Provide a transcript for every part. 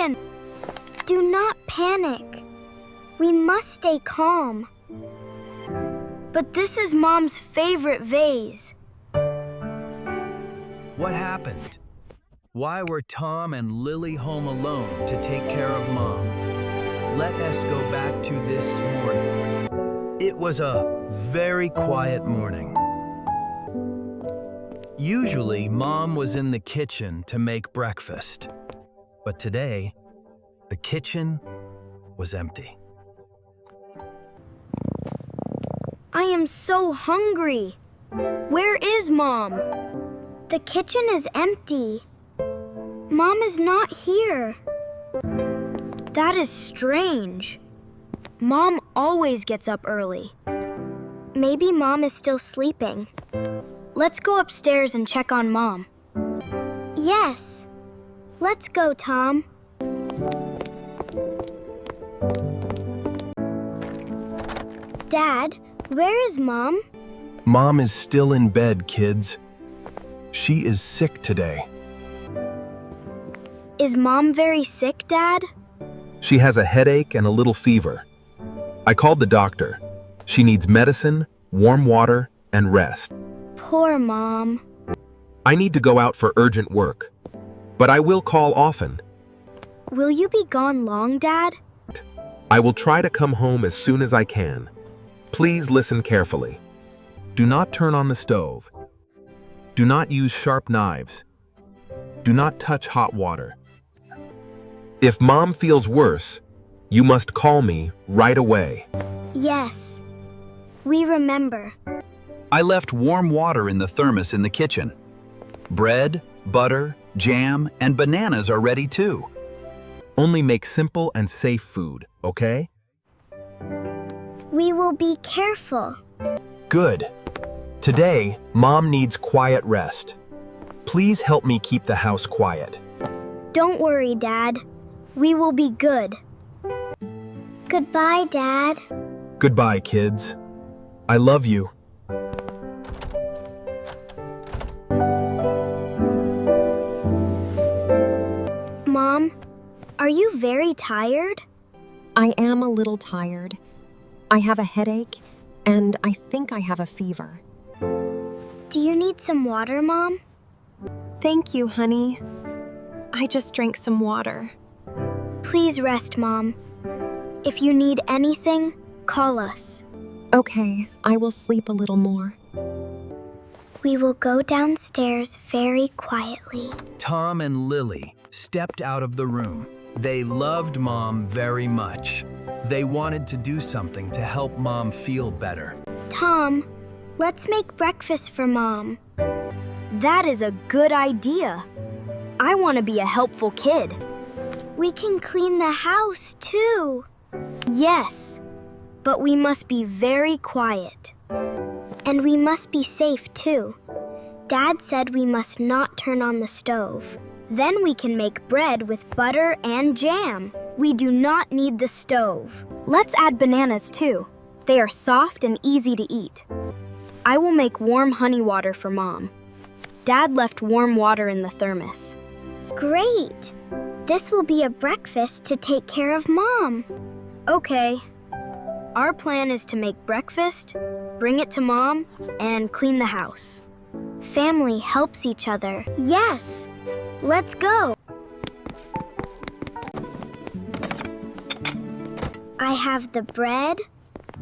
kitchen! Do not panic. We must stay calm. But this is Mom's favorite vase. What happened? Why were Tom and Lily home alone to take care of Mom? Let us go back to this morning. It was a very quiet morning. Usually, Mom was in the kitchen to make breakfast. But today, the kitchen was empty. I am so hungry. Where is Mom? The kitchen is empty. Mom is not here. That is strange. Mom always gets up early. Maybe Mom is still sleeping. Let's go upstairs and check on Mom. Yes. Let's go, Tom. Dad, where is Mom? Mom is still in bed, kids. She is sick today. Is Mom very sick, Dad? She has a headache and a little fever. I called the doctor. She needs medicine, warm water, and rest. Poor Mom. I need to go out for urgent work, but I will call often. Will you be gone long, Dad? I will try to come home as soon as I can. Please listen carefully. Do not turn on the stove. Do not use sharp knives. Do not touch hot water. If Mom feels worse, you must call me right away. Yes. We remember. I left warm water in the thermos in the kitchen. Bread, butter, jam, and bananas are ready too. Only make simple and safe food, okay? We will be careful. Good. Today, Mom needs quiet rest. Please help me keep the house quiet. Don't worry, Dad. We will be good. Goodbye, Dad. Goodbye, kids. I love you. Mom, are you very tired? I am a little tired. I have a headache, and I think I have a fever. Do you need some water, Mom? Thank you, honey. I just drank some water. Please rest, Mom. If you need anything, call us. Okay, I will sleep a little more. We will go downstairs very quietly. Tom and Lily stepped out of the room. They loved Mom very much. They wanted to do something to help Mom feel better. Tom, let's make breakfast for Mom. That is a good idea. I want to be a helpful kid. We can clean the house, too. Yes, but we must be very quiet. And we must be safe, too. Dad said we must not turn on the stove. Then we can make bread with butter and jam. We do not need the stove. Let's add bananas, too. They are soft and easy to eat. I will make warm honey water for Mom. Dad left warm water in the thermos. Great! This will be a breakfast to take care of Mom. Okay. Our plan is to make breakfast, bring it to Mom, and clean the house. Family helps each other. Yes! Let's go! I have the bread,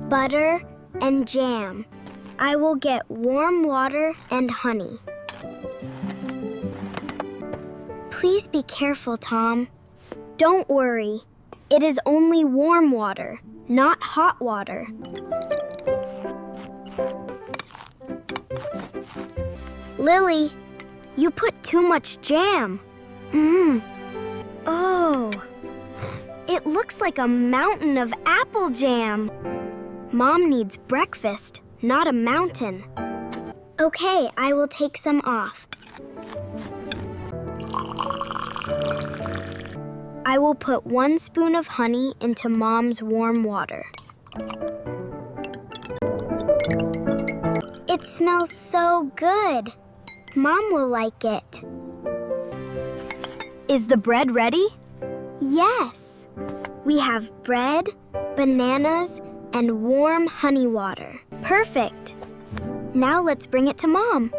butter, and jam. I will get warm water and honey. Please be careful, Tom. Don't worry. It is only warm water, not hot water. Lily, you put too much jam. Oh, it looks like a mountain of apple jam. Mom needs breakfast, not a mountain. Okay, I will take some off. I will put 1 spoon of honey into Mom's warm water. It smells so good. Mom will like it. Is the bread ready? Yes. We have bread, bananas, and warm honey water. Perfect. Now let's bring it to Mom.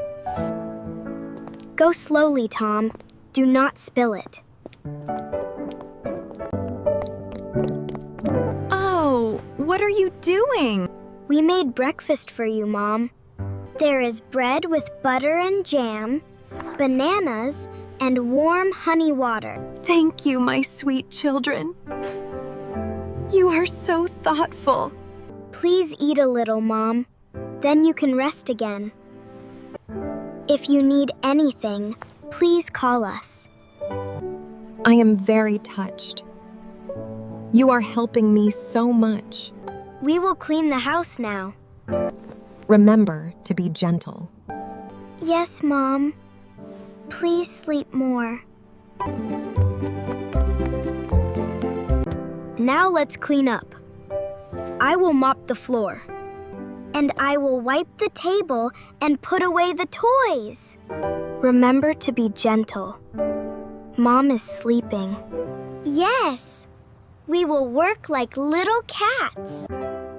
Go slowly, Tom. Do not spill it. Oh, what are you doing? We made breakfast for you, Mom. There is bread with butter and jam, bananas, and warm honey water. Thank you, my sweet children. You are so thoughtful. Please eat a little, Mom. Then you can rest again. If you need anything, please call us. I am very touched. You are helping me so much. We will clean the house now. Remember to be gentle. Yes, Mom. Please sleep more. Now let's clean up. I will mop the floor. And I will wipe the table and put away the toys. Remember to be gentle. Mom is sleeping. Yes. We will work like little cats.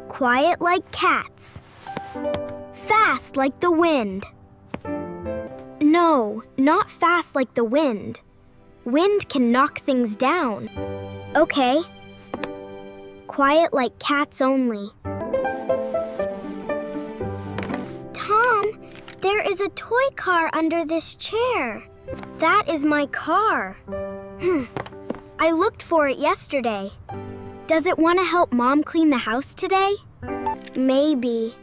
Quiet like cats. Fast like the wind. No, not fast like the wind. Wind can knock things down. Okay. Quiet like cats only. Tom, there is a toy car under this chair. That is my car. I looked for it yesterday. Does it want to help Mom clean the house today? Maybe.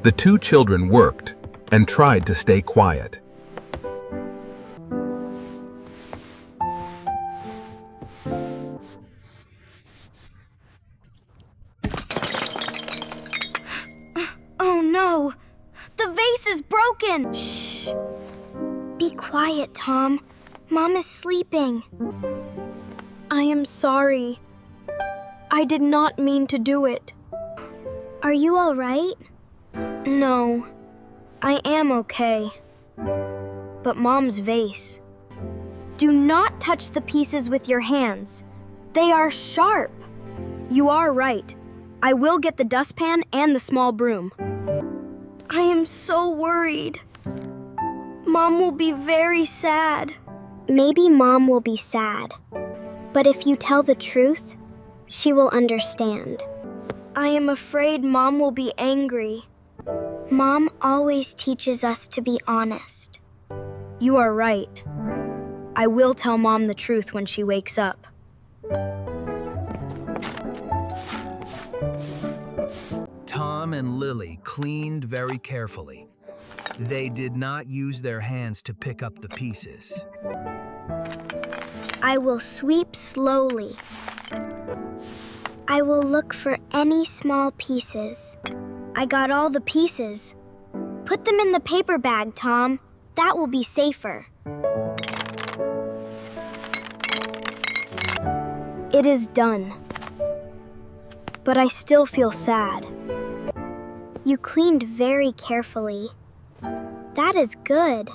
The two children worked and tried to stay quiet. Oh no! The vase is broken! Shh. Be quiet, Tom. Mom is sleeping. I am sorry. I did not mean to do it. Are you all right? No, I am okay. But Mom's vase. Do not touch the pieces with your hands. They are sharp. You are right. I will get the dustpan and the small broom. I am so worried. Mom will be very sad. Maybe Mom will be sad. But if you tell the truth, she will understand. I am afraid Mom will be angry. Mom always teaches us to be honest. You are right. I will tell Mom the truth when she wakes up. Tom and Lily cleaned very carefully. They did not use their hands to pick up the pieces. I will sweep slowly. I will look for any small pieces. I got all the pieces. Put them in the paper bag, Tom. That will be safer. It is done. But I still feel sad. You cleaned very carefully. That is good.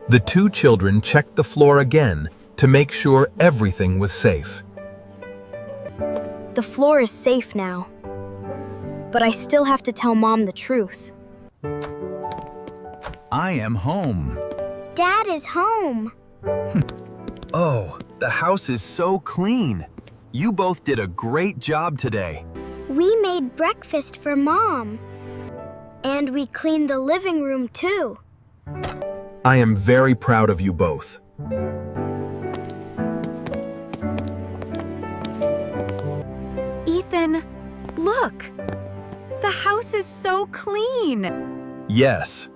The two children checked the floor again to make sure everything was safe. The floor is safe now. But I still have to tell Mom the truth. I am home. Dad is home. Oh, the house is so clean. You both did a great job today. We made breakfast for Mom. And we cleaned the living room too. I am very proud of you both. Ethan, look! The house is so clean! Yes.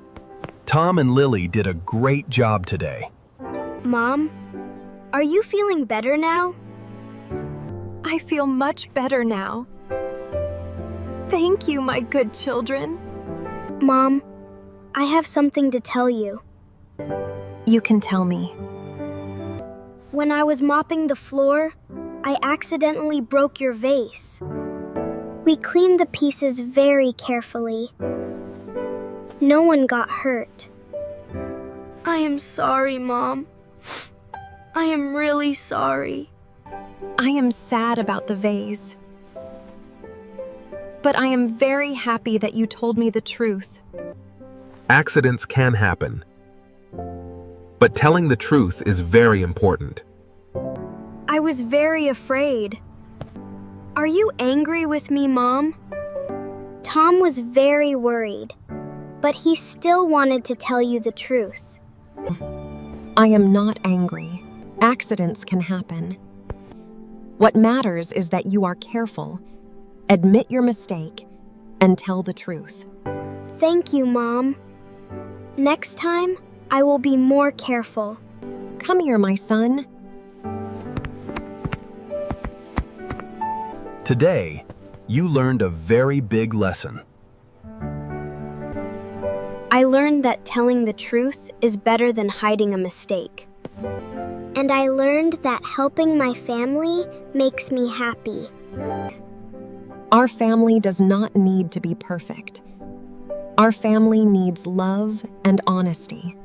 Tom and Lily did a great job today. Mom, are you feeling better now? I feel much better now. Thank you, my good children. Mom, I have something to tell you. You can tell me. When I was mopping the floor, I accidentally broke your vase. We cleaned the pieces very carefully. No one got hurt. I am sorry, Mom. I am really sorry. I am sad about the vase. But I am very happy that you told me the truth. Accidents can happen, but telling the truth is very important. I was very afraid. Are you angry with me, Mom? Tom was very worried, but he still wanted to tell you the truth. I am not angry. Accidents can happen. What matters is that you are careful, admit your mistake, and tell the truth. Thank you, Mom. Next time, I will be more careful. Come here, my son. Today, you learned a very big lesson. I learned that telling the truth is better than hiding a mistake. And I learned that helping my family makes me happy. Our family does not need to be perfect. Our family needs love and honesty.